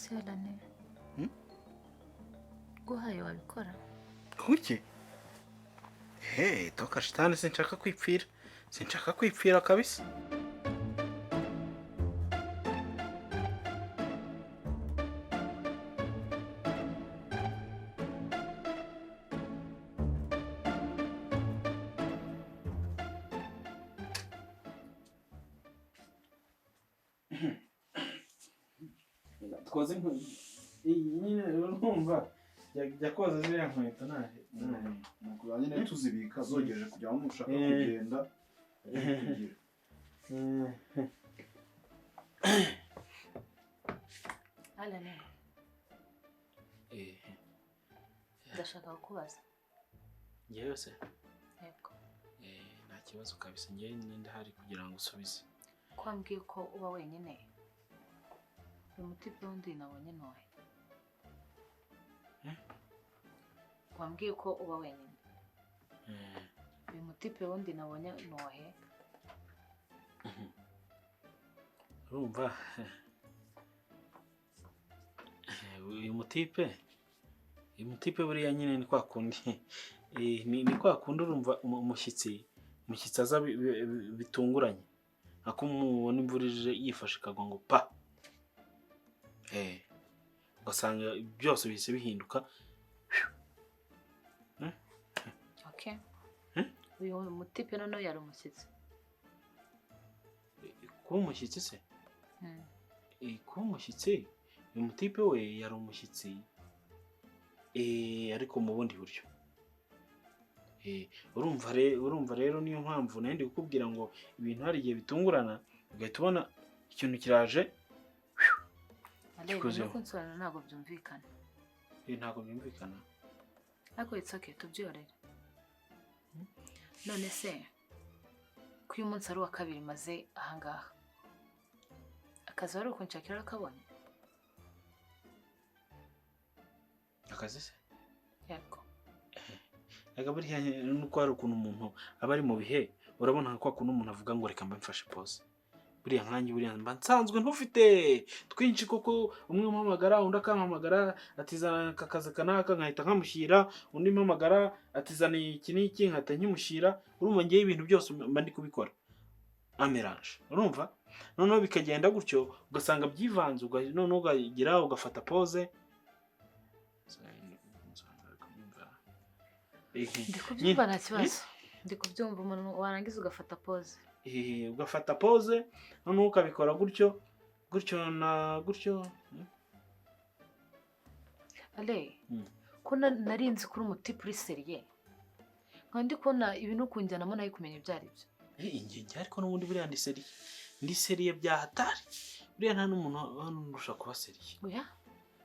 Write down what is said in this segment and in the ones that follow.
se Alane guhaye wabikora kuki toka shitani sinshaka kwipfira kabisa. Twaze iyi nyine urumva jya koza ziriya nkweto nahe nuko nyine tuzibika zogeje kugira ngo ushaka kugenda kugira Alane ndashaka kukubaza ngewe se yego nta kibazo kabisa ngewe ninde hari kugira ngo usubize kwambwiye ko uba wenyine uyu mutipe wundi nabonye nohe wambwiye ko uba wenyine uyu mutipe wundi nabonye nohe urumva uyu mutipe buriya nyine ni kwa kundi ni kwa kundi urumva umushyitsi aza bitunguranye ako mubona imvura ije yifashe ikagwa ngo pa ugasanga byose bihise bihinduka. okay uyu mutipe noneho yari umushyitsi kuba umushyitsi se kuba umushyitsi uyu mutipe we yari umushyitsi ariko mu bundi buryo urumva rero niyo mpamvu nandi kukubwira ngo ibintu hari igihe bitungurana ugahita ubona ikintu kiraje ariko kunsobanura ntabwo byumvikana ntabwo byumvikana ariko it's okay tubyorere none se ko uyu munsi ari uwa kabiri maze ahangaha akazi wari ukunshakira akabonye akazi se yego buriya nuko hari ukuntu umuntu aba ari mu bihe urabona ko ukuntu umuntu avuga ngo reka mba mfashe pause buriya nkanjye buriya mba nsanzwe ntufite twinshi kuko umwe umpamagara undi akampamagara atizana akazi kanaka nkahita nkamushyira undi mpamagara atizana iki n'iki nkahita nkimushyira urumva ngewe ibintu byose mba ndi kubikora ameranje urumva noneho bikagenda gutyo ugasanga byivanze noneho ukagira ugafata pause ndi kubyumva nta kibazo ndi kubyumva umuntu warangiza ugafata pause ugafata pause noneho ukabikora gutyo na gutyo ale ko narinzi kuri umutipe uri seriye nkaba ndi kubona ibintu kunjyanamo nayo kumenya ibyo ari byo ingenzi ariko n'ubundi buriya ndi seriye bya hatari buriya nta n'umuntu hano urusha kuba seriye oya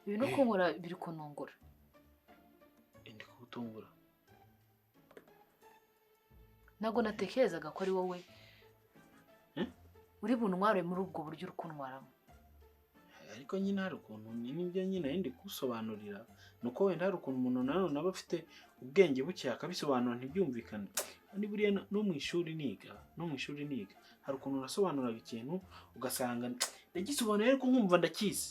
ibintu kunkora biri kunungura ndi kugutungura ntabwo natekerezaga ko ari wowe uri buntware muri ubwo buryo uri kuntwaramo ariko nyine hari ukuntu n'ibyo nyine ndi kusobanurira nuko wenda hari ukuntu umuntu nanone aba afite ubwenge buke akabisobanura ntibyumvikane ni buriya no mu ishuri niga hari ukuntu nasobanuraga ikintu ugasanga ndagisobanura ariko nkumva ndakizi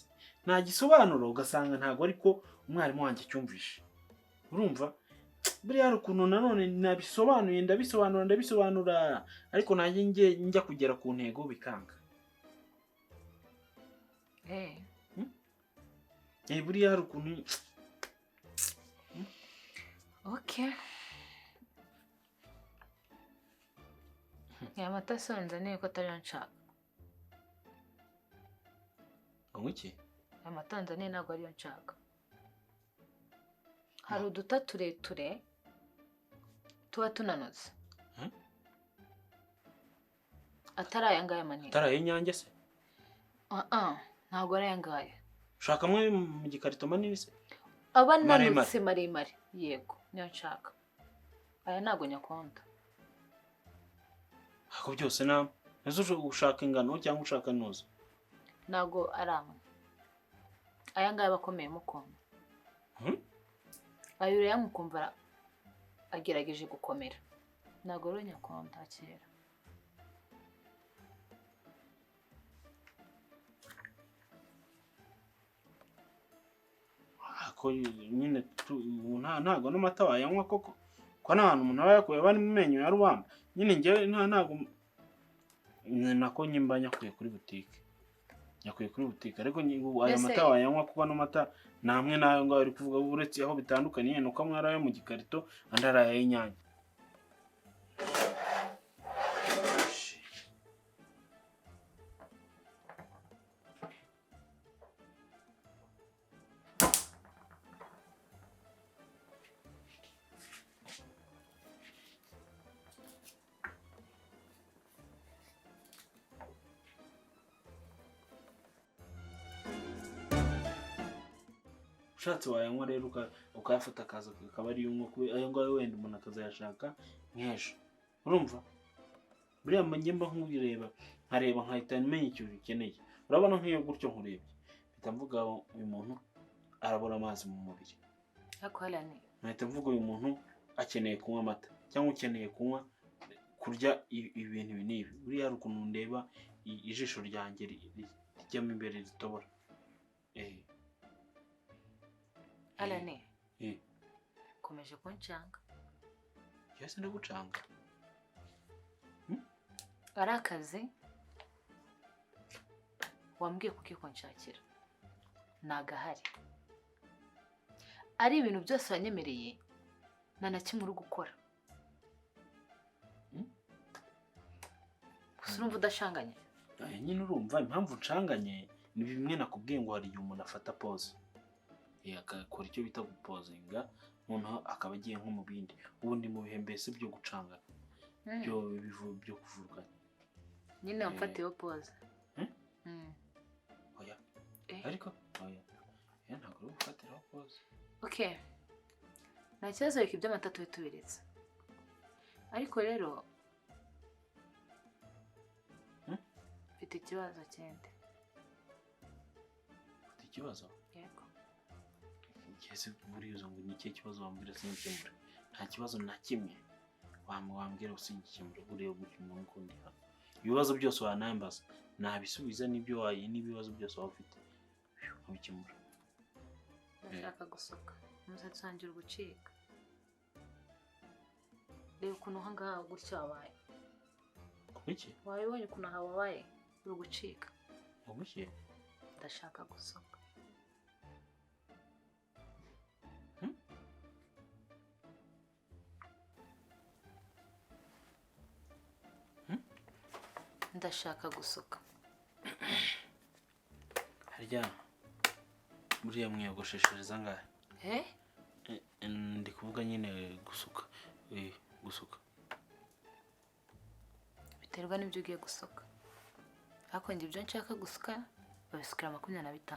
nagisobanura ugasanga ntabwo ariko umwarimu wanjye cyumvishe urumva buriya hari ukuntu nanone nabisobanuye ndabisobanura ariko nanjye njya kugera ku ntego bikanga buriya hari ukuntu okay amata asonza niyo ko atari nshaka iki amata nzaniye ntabwo ariyo nshaka hari uduta tureture tuba tunanutse atari aya ngaya manini atari ay'inyange se ntabwo ari aya ngaya ushaka amwe mu gikarito manini se aba nanutse maremare yego niyo nshaka aya ntabwo nyakunda ako byose nazo ushaka ingano cyangwa ushaka nuzo ntabwo ari amwe aya ngaya abakomeye mukunda ayo rero mukumva agerageje gukomera ntabwo rero nyakunda kera ko nyine ntago n'amata wayanywa koko ko n'ahantu umuntu aba yakuye bari mu menyo ya rubamba nyine njyewe ntago nako nyimba nyakuye kuri butike ariko aya mata wayanywa kuko ano mata namwe nayo ngo ari kuvuga uretse aho bitandukanye nuko amwe ari ayo mu gikarito andi ari ay'Inyange. Ushatse wayanywa rero ukayafata akaza akaba ari umwe ayo ngayo wenda umuntu akazayashaka nk'ejo urumva buriya mba nk'ubireba nkareba nkahita menya ikintu ukeneye urabona nk'iyo gutyo nkurebye mpita mvuga uyu muntu arabura amazi mu mubiri nkahita mvuga uyu muntu akeneye kunywa amata cyangwa ukeneye kurya ibintu ibi n'ibi buriya hari ukuntu ndeba ijisho ryanjye rijyamo imbere ritobora Alane komeje kuncanga yose ndagucanga ari akazi wambwiye kuki kunshakira nagahari ari ibintu byose wanyemereye nta na kimwe uri gukora gusa urumva udashanganye nyine urumva impamvu ucanganye ni bimwe nakubwiye ngo hari igihe umuntu afata pause akakora icyo bita gupozinga noneho akaba agiye nko mu bindi ubundi mu bihe mbese byo gucanga byo kuvurwa nyine wamfatiyeho pause oya ariko oya ntabwo uri gufatiraho pause okay nta kibazo reka iby'amata tube tubiretse ariko rero mfite ikibazo kindi ufite ikibazo yego ese buriya ngo ni ikihe kibazo wambwira sinkikemura nta kibazo na kimwe wambwira sinkikemura buriya gutya umuntu ukundi hano ibibazo byose wanambaza nabisubiza n'ibibazo byose waba ufite nkabikemura ndashaka gusoka umusatsi wanjye uri gucika reba ukuntu ahangaha gutya wabaye kuki wabibonye ukuntu aha wabaye uri gucika kuki ndashaka gusoka ndashaka gusuka harya buriya mwiyogosheshereza ngahe ndi kuvuga nyine gusuka gusuka biterwa n'ibyo ugiye gusuka ariko njye ibyo nshaka gusuka babisukira 25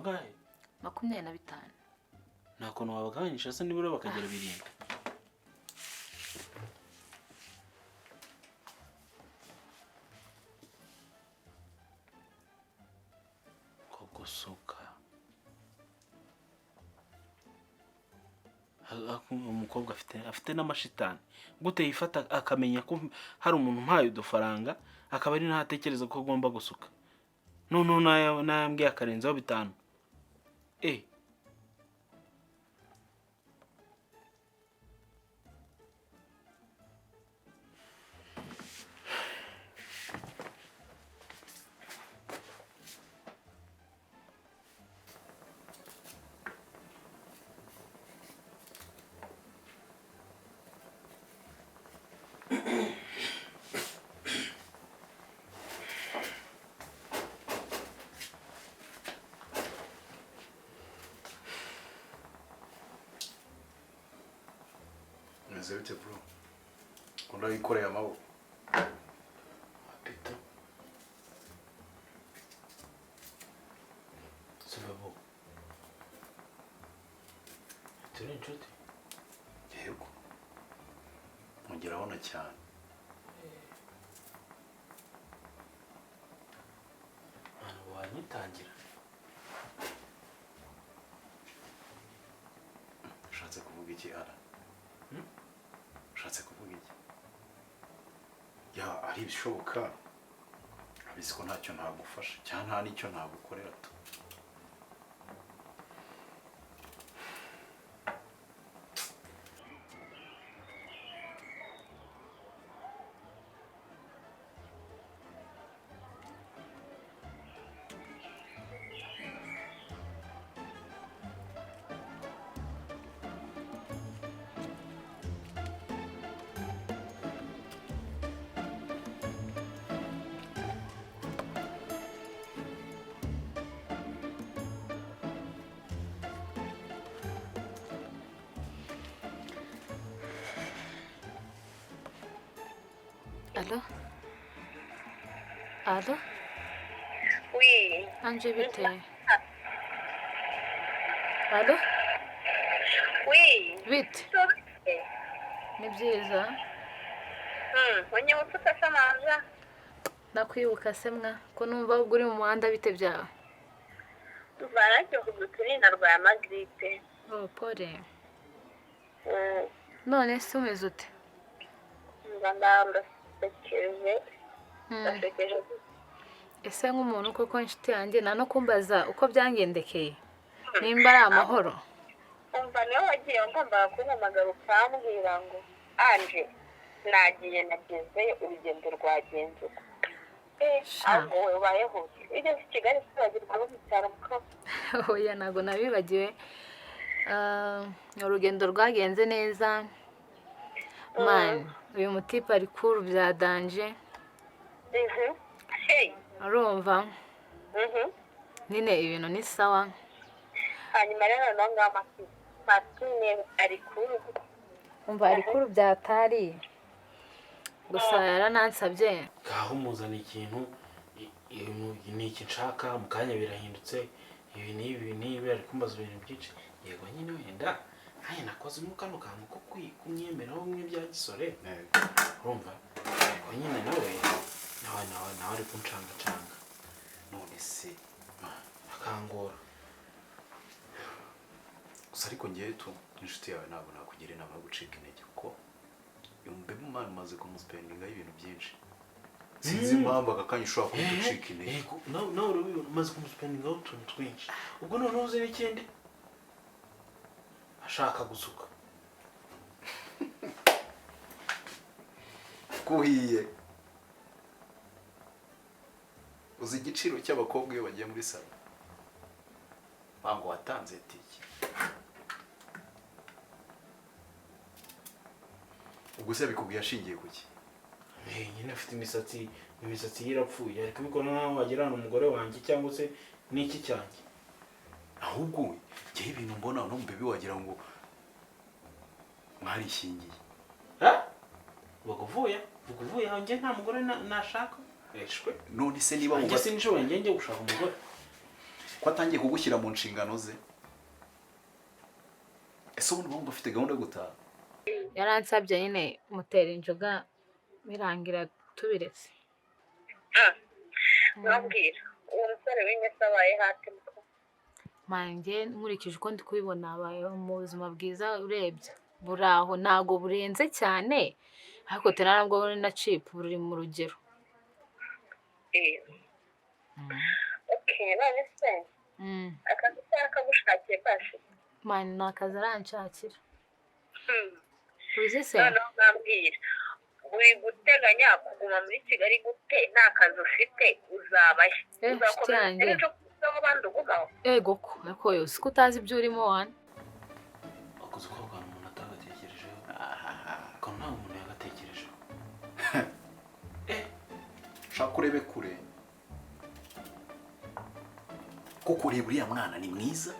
ngahe 25 nta kuntu wabagabanyisha se nibura bakagera 7 gusuka umukobwa afite n'amashitani gute yifata akamenya ko hari umuntu mpaye udufaranga akaba ari ntatekereza ko agomba gusuka noneho nayambwiye akarenzaho 5 Meze bro kunda yikoreye amaboko apito sibabo turi inshuti yego mugirabona cyane wanyitangira ushatse kuvuga iki ara ushatse kuvuga iki ari ibishoboka abizi ko ntacyo ntagufasha cyangwa nta n'icyo ntagukorera tu Alo? Alo? Oui. Anje bite? Alo? Oui. Bite? Sorry. Ni byiza? Unyibutsa utasamaza? Nakwibuka se mwa ko numva ubwo uri mu muhanda bite byawe? Tuvana ku duturina rwa magripe. Oh, pole. None se umeze ute? Ndasekeje. Hmm. Ndasekeje. Ese nk'umuntu koko inshuti yanjye nta no kumbaza uko byangendekeye nimba ari amahoro. Umva niwe wagiye ngomba kumpamagara ukambwira ngo Anje nagiye nagezeyo urugendo rwagenze ahubwo wowe ubayeho ugeze i Kigali tubagirwa no mu cyaro muko. Oya ntabwo nabibagiwe. Urugendo rwagenze neza man, uyu mutipe ari cool bya danje. Hey. Urumva nyine ibintu ni sawa. Hanyuma rero nongama Martine ari kuru. Umva ari cool bya tari gusa yaranansabye ngaho muzana ikintu ni iki nshaka mu kanya birahindutse ibi n'ibi ari kumbaza ibintu byinshi. Yego nyine wenda nanjye nakozemo kano kantu ko kumwemeraho bimwe bya gisore. Urumva yego nyine nawe ari kuncangacanga none se akangora gusa ariko ngewe tu inshuti yawe ntabwo nakugira inama yo gucika intege kuko yumve mu mana umaze kumusipendingaho ibintu byinshi sinzi impamvu aka kanya ushobora kuba ucika intege. nawe urabibona umaze kumusipendingaho utuntu twinshi ubwo noneho uzi n'ikindi ashaka gusuka kuhiye. Uzi igiciro cy'abakobwa iyo bagiye muri salo bango watanze tiki ubwo se bikubwiye ashingiye kuki? nyine afite imisatsi yarapfuye ari kubikora nkaho wagira ngo umugore wanjye cyangwa se n'iki cyanjye. Ahubwo njyewe ibintu mbona no mu bebe wagira ngo mwarishingiye. Baguvuye njye nta mugore nashaka. None se niba njye sinshobora njye gushaka umugore ko atangiye kugushyira mu nshingano ze. Ese ubundi bumva afite gahunda yo gutaha? yaransabye nyine mutera injoga birangira tubiretse. Nabwira uwo musore w'inyesa abaye hati muko. Manjye nkurikije uko ndi kubibona abaye mu buzima bwiza urebye buraho ntago burenze cyane ariko ntabwo buri na cheap buri mu rugero. Okay, none se akazi kagushakiye basi man nakaza aranshakira. Uzi se nabwira uri guteganya kuguma muri Kigali gute nta kazi ufite uzabaye uzakomeza abandi uvugaho. Ego ko ariko yose ko utazi ibyo urimo wana akoze ko abantu umuntu atagatekerejeho ko nta muntu yagatekerejeho. Shaka urebe kure ko kureba uriya mwana ni mwiza.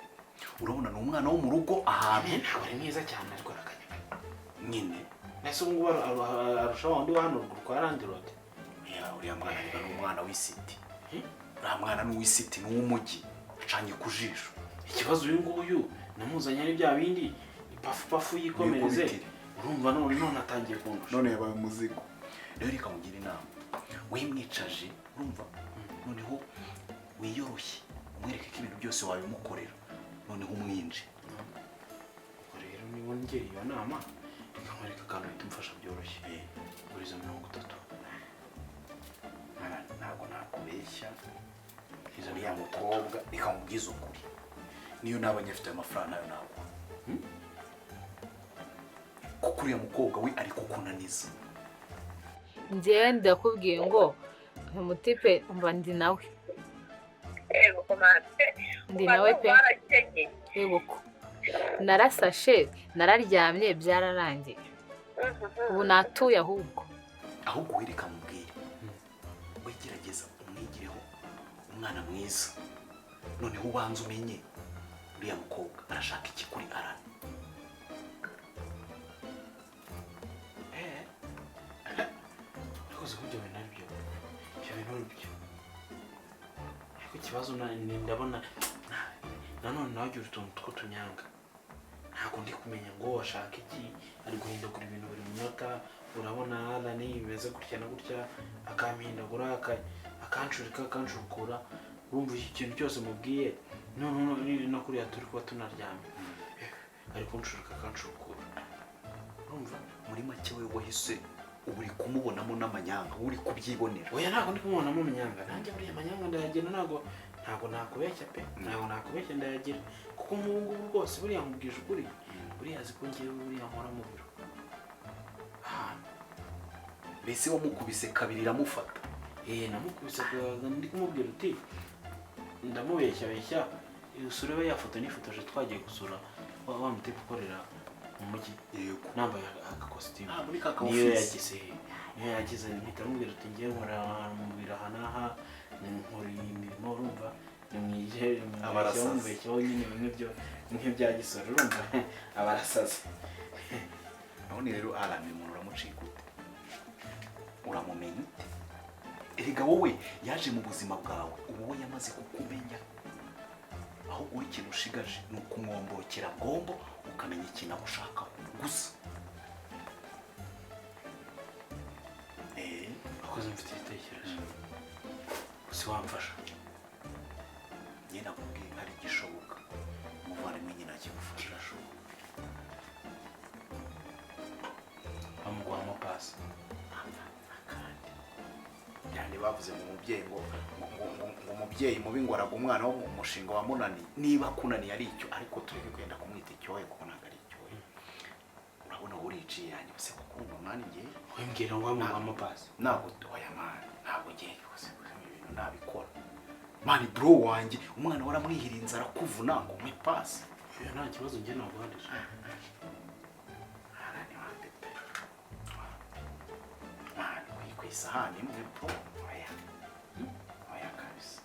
Urabona ni umwana wo mu rugo ahantu ntabwo ari mwiza cyane ariko arakanyega nyine. nese ubu ngubu arusha wandi wa hano ruguru kwa Landirode. Uriya mwana ni umwana w'isiti. Uriya mwana ni uw'isiti ni uw'umujyi acanye ku jisho. Ikibazo uyu nguyu namuzanye ari bya bindi pafu yikomereze. Urumva none atangiye kundusha. None yabaye umuzigo. Rero reka mugira inama wimwicaje urumva noneho wiyoroshye umwereke ko ibintu byose wabimukorera noneho umwinje. Rero niba ngiriye iyo nama ikamwereka akantu bitumfasha byoroshye. Uriza 30. Ntabwo nakubeshya uriya mukobwa ikamubwiza ukuri niyo naba nyafite amafaranga nayo ntabwo kuko uriya mukobwa we ari kukunaniza. njyewe ndakubwiye ngo umutipe umva ndi nawe. Ndi nawe pe. Yego ko narasashe nararyamye byararangiye ubu natuye ahubwo wereka mubwire wegerageza umwigireho umwana mwiza noneho ubanza umenye uriya mukobwa arashaka iki kuri Arana. Akoze ko ikibazo ndabona nanone nawe ugira utuntu tw'utunyanga ntabwo ndi kumenya ngo washaka iki ari guhindagura ibintu buri munota urabona Alani bimeze gutya na gutya akampindagura akancurika akancurukura urumva iki kintu cyose mubwiye no kuriya turi kuba tunaryamye ari kuncurika akancurukura urumva muri make we wahise uri kumubonamo n'amanyanga uri kubyibonera oya ntabwo ndi kumubonamo amanyanga nanjye buriya amanyanga ndayagira ntabwo nakubeshya pe ntabwo nakubeshya ndayagira kuko nk'ubu ngubu rwose buriya mubwije ukuri buriya azi ko ngewe buriya nkora mu biro mbese wamukubise kabiri iramufata namukubise ndi kumubwira uti ndamubeshya usure we yafoto nifotoje twagiye gusura wa mutipe ukorera mu mujyi yego nambaye agakositimu muri ka niyo office yagize mpita mubwira uti ngewe nkora mu biro aha n'aha nkora imirimo urumva nimwibeshyaho nyine nk'ibya gisoro urumva abarasaze none rero Alani umuntu uramucika ute uramumenya ute erega wowe yaje mu buzima bwawe ubu we yamaze kukumenya ahubwo ikintu ushigaje ni ukumwombokera ngombo ukamenya ikintu agushakaho gusa akoze mfite igitekerezo gusa wamfasha njye nakubwiye hari igishoboka umuvandimwe nyine akigufasha ashoboka bamuguhamo pasi kandi yani bavuze mu mubyeyi ngo umubyeyi mubi ngo araga umwana wo mu mushinga wa munani niba kunani ari icyo ariko tureke kwenda kumwita icyohe kuko ntabwo ari icyohe urabona uriciye yanjye bose kuko umwana ngiye wembwira ngo bamuguhamo pasi ntabwo oya mani ntabwo ngiye rwose ibintu nabikora mani bro wanjye umwana waramwihira inzara kuvuna ngo umpe pasi nta kibazo njye naguhanisha ku isahani imwe bro oya kabisa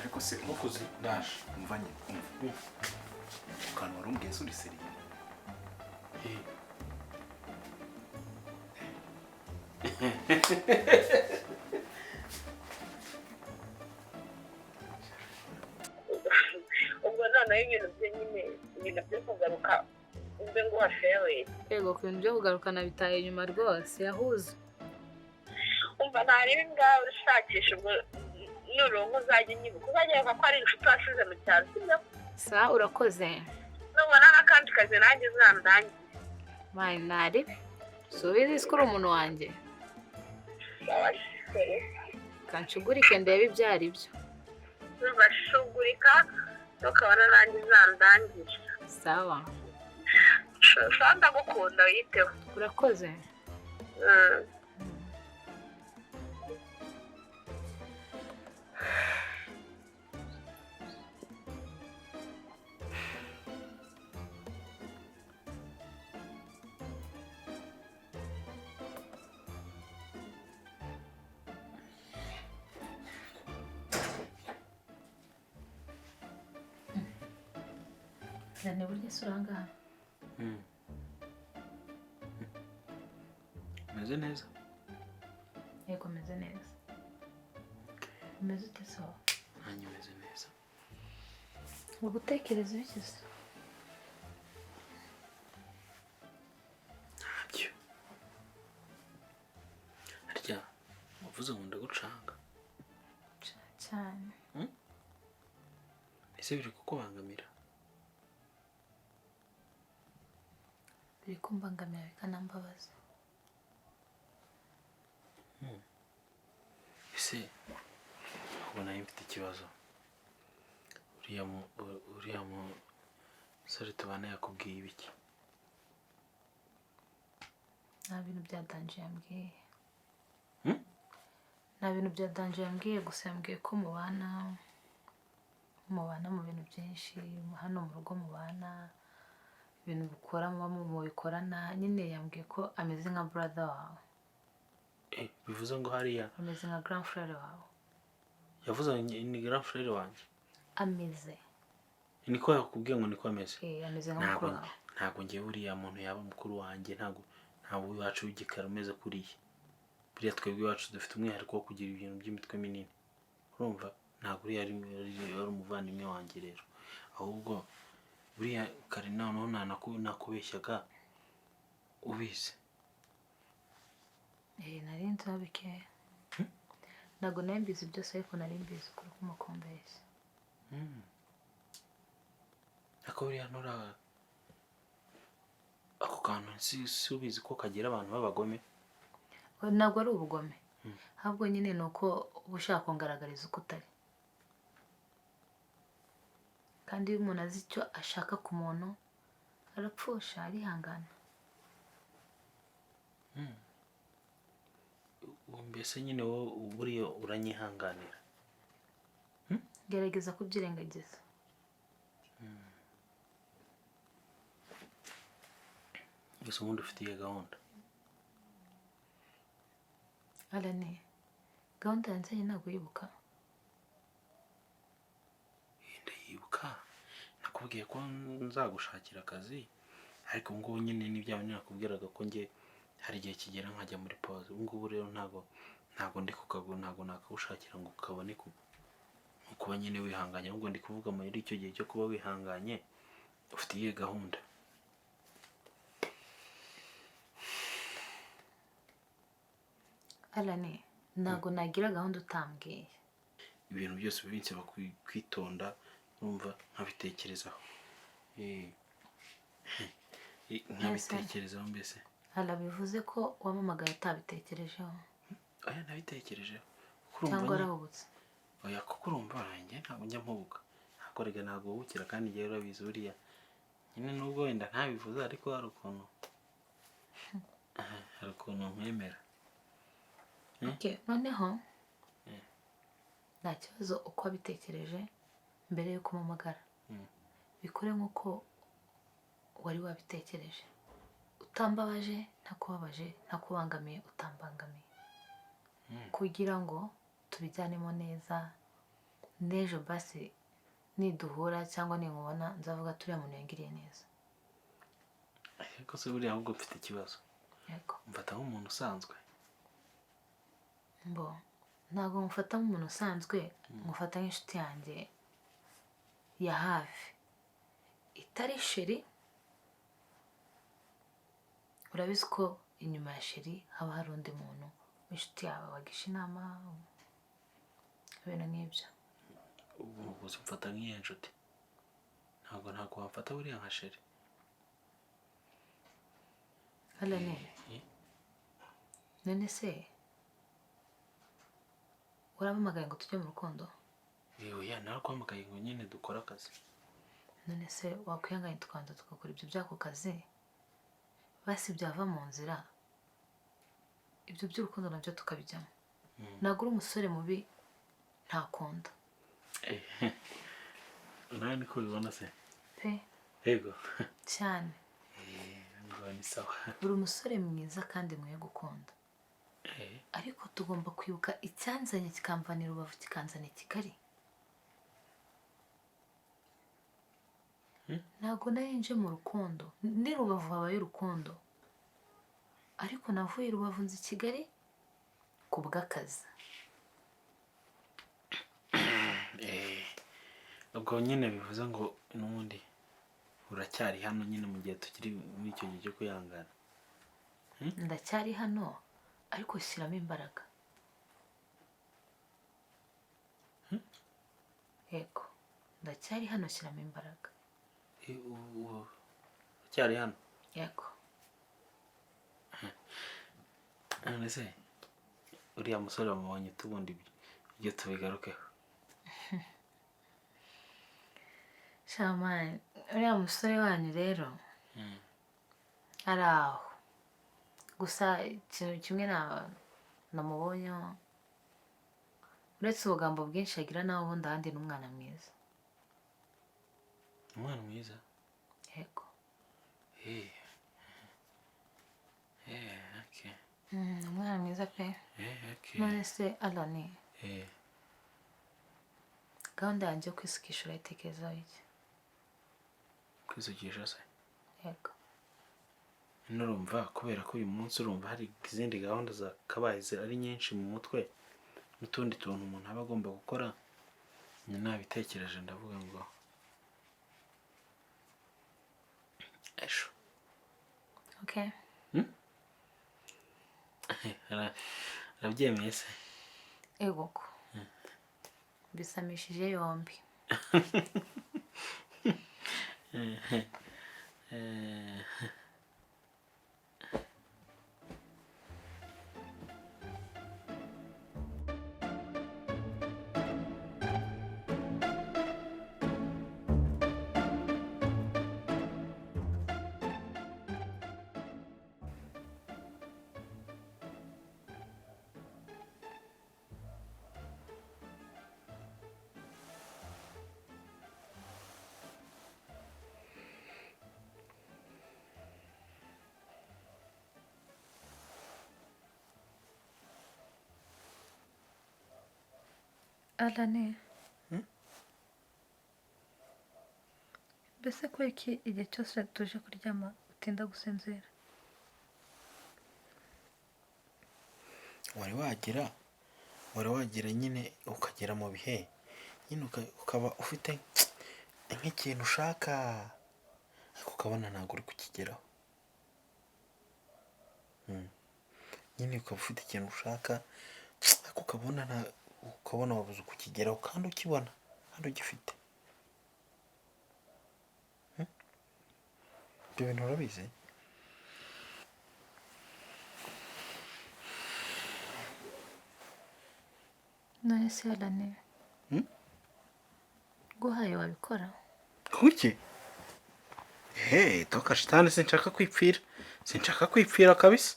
ariko se ntukuze ndaje umvanye ukantu wari umbwiye se uri seriye ubwo noneho ibintu bye nyine ibintu byo kugaruka umbe ngo wafewe yego ku bintu byo kugarukana bitaye inyuma rwose yahuze umva ntarebe ngaho ushakisha ubwo nurongo uzajya unyibuka uzajya ko ari inshuti wasize mu cyaro sibyo sa urakoze nubona n'akandi kazi nanjye uzandangiye mani naribi subizi ko uri umuntu wanjye kanshugurike ndebe ibyo ari byo bashugurika tukabona nanjye uzandangiye sawa ndagukunda witeho urakoze ni burya se urangana umeze neza yego meze neza umeze ute se wowe nanjye umeze neza mu gutekereza bikize ntacyo harya wavuze ngo ndagucanga cyane ese biri kukubangamira biri kumbangamira bikanambabaza ese ahubwo nayo mfite ikibazo uriya musore tubana yakubwiye ibiki nta bintu bya danje yambwiye nta bintu bya danje yambwiye gusa yambwiye ko mubana mu bintu byinshi hano mu rugo mubana ibintu bikora mubikorana nyine yambwiye ko ameze nka brother wawe bivuze ngo hariya ameze nka grand frère wawe yavuze ni grand frère wanjye ameze niko yakubwiye ngo niko ameze ameze nka mukuru wawe ntabwo njye buriya muntu yaba mukuru wanjye, ntabwo iwacu w'igikara umeze kuriya. Buriya twebwe iwacu dufite umwihariko wo kugira ibintu by'imitwe minini, urumva? Ntabwo uriya ari umuvandimwe wanjye rero, ahubwo buriya kare noneho nakubeshyaga ubizi. nari nzi bikeya, ntabwo nari mbizi byose ariko nari mbizi kuri kumukumbeshya. Ariko buriya ako kantu si ubizi ko kagira abantu b'abagome? Ntabwo ari ubugome, ahubwo nyine ni uko uba ushaka kungaragariza uko utari, kandi iyo umuntu azi icyo ashaka ku muntu arapfusha, arihangana. Mbese nyine wowe buriya uranyihanganira? Gerageza kubyirengagiza. Gusa ubundi ufitiye gahunda? Alani, gahunda yanjye ntabwo yibuka. Ndayibuka, nakubwiye ko nzagushakira akazi, ariko ubu ngubu nyine n'ibyawe nakubwiraga ko njye hari igihe kigera nkajya muri pause. Ubu ngubu rero ntabwo ndi kukagura, ntabwo nakagushakira ngo kabone kuba nyine wihanganye, ahubwo ndi kuvuga muri icyo gihe cyo kuba wihanganye ufite iyihe gahunda? Alani, ntabwo nagira gahunda utambwiye. Ibintu byose binsaba kwitonda, urumva, nkabitekerezaho. Nkabitekerezaho mbese. Hala, bivuze ko wamamagaye utabitekerejeho? Oya, nabitekerejeho. Cyangwa warahubutse? Oya, kuko urumva wanjye ntabwo njya mpubuka, ntabwo wubukira, kandi igihe urabizi buriya nyine, nubwo wenda ntabivuze ariko hari ukuntu nkwemera. Noneho nta kibazo uko wabitekereje mbere yuko umpamagara, bikore nk'uko wari wabitekereje, utambabaje ntakubabaje, ntakubangamiye utambangamiye, kugira ngo tubijyanemo neza. N'ejo basi niduhura cyangwa ninkubona nzavuga turiya muntu yangiriye neza. Ariko se buriya ahubwo mfite ikibazo. Yego. Mfata nk'umuntu usanzwe? Ntabwo mufata nk'umuntu usanzwe, mufata nk'inshuti yanjye ya hafi, itari sheri. Urabizi ko inyuma ya sheri haba hari undi muntu w'inshuti yawe wagisha inama, ibintu nk'ibyo. Ubu mfata nk'iyo nshuti, ntabwo wamfata buriya nka sheri. Alani, none se urampamagaye ngo tujye mu rukundo? Oya, naraguhamagaye ngo nyine dukore akazi. None se wakwihanganye tukabanza tugakora ibyo by'ako kazi, basi byava mu nzira, ibyo by'urukundo nabyo tukabijyamo. Ntabwo uri umusore mubi ntakunda. Nawe niko ubibona se? Pe. Yego. Cyane. Ni sawa. Uri umusore mwiza kandi mwiye gukunda, ariko tugomba kwibuka icyanzanye kikamvanira Rubavu kikanzana i Kigali. Ntabwo narinje mu rukundo, ni Rubavu habaye urukundo, ariko navuye Rubavu nzi Kigali ku bw'akazi. Ubwo nyine bivuze ngo n'ubundi uracyari hano nyine mu gihe tukiri muri icyo gihe cyo kwihangana? Ndacyari hano, ariko shyiramo imbaraga. Yego, ndacyari hano, shyiramo imbaraga. Uracyari hano? Yego. None se uriya musore wamubonye tubundi ibyo tubigarukeho? Shamani, uriya musore wanyu rero ari aho, gusa ikintu kimwe namubonyeho, uretse ubugambo bwinshi agira nawe, ubundi ahandi ni umwana mwiza. Umwana mwiza? Yego. Umwana mwiza pe. None se Alani, gahunda yanjye yo kwisukisha urayitekerezaho iki? Kwisukisha se? yego nurumva kubera ko uyu munsi urumva hari izindi gahunda zakabaye ari nyinshi mu mutwe n'utundi tuntu umuntu aba agomba gukora nyine nabitekereje ndavuga ngo ejo okay arabyemeye se yego ko bisamishije yombi Alani mbese ko iki igihe cyose tuje kuryama utinda gusinzira wari wagira nyine ukagera mu bihe nyine ukaba ufite nk'ikintu ushaka ariko ukabona ntabwo uri kukigeraho nyine ukaba ufite ikintu ushaka ariko ukabona wabuze ukukigeraho kandi ukibona kandi ugifite ibyo bintu urabizi none se Alani guhaye wabikora kuki toka shitani sinshaka kwipfira kabisa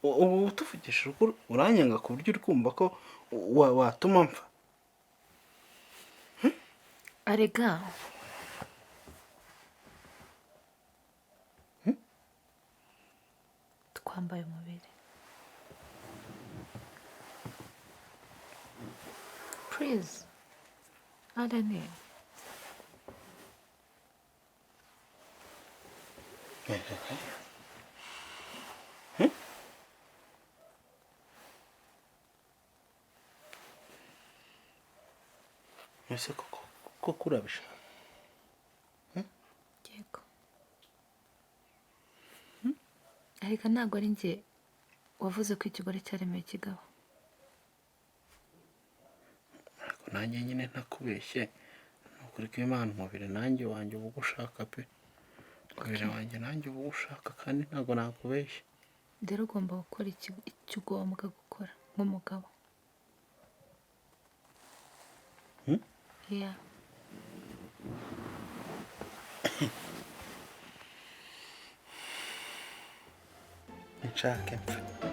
ubu tuvugishije ukuri uranyanga ku buryo uri kumva ko watuma mpfa arega twambaye umubiri please Alani ese koko urabishaka yego ariko ntabwo ari njye wavuze ko ikigore cyaremeye ikigabo ariko nanjye nyine ntakubeshye ni ukuri ko Imana umubiri nanjye wanjye uba ugushaka pe umubiri wanjye nanjye uba ugushaka kandi ntabwo nakubeshye rero ugomba gukora icyo ugomba gukora nk'umugabo yeah nshake mpfe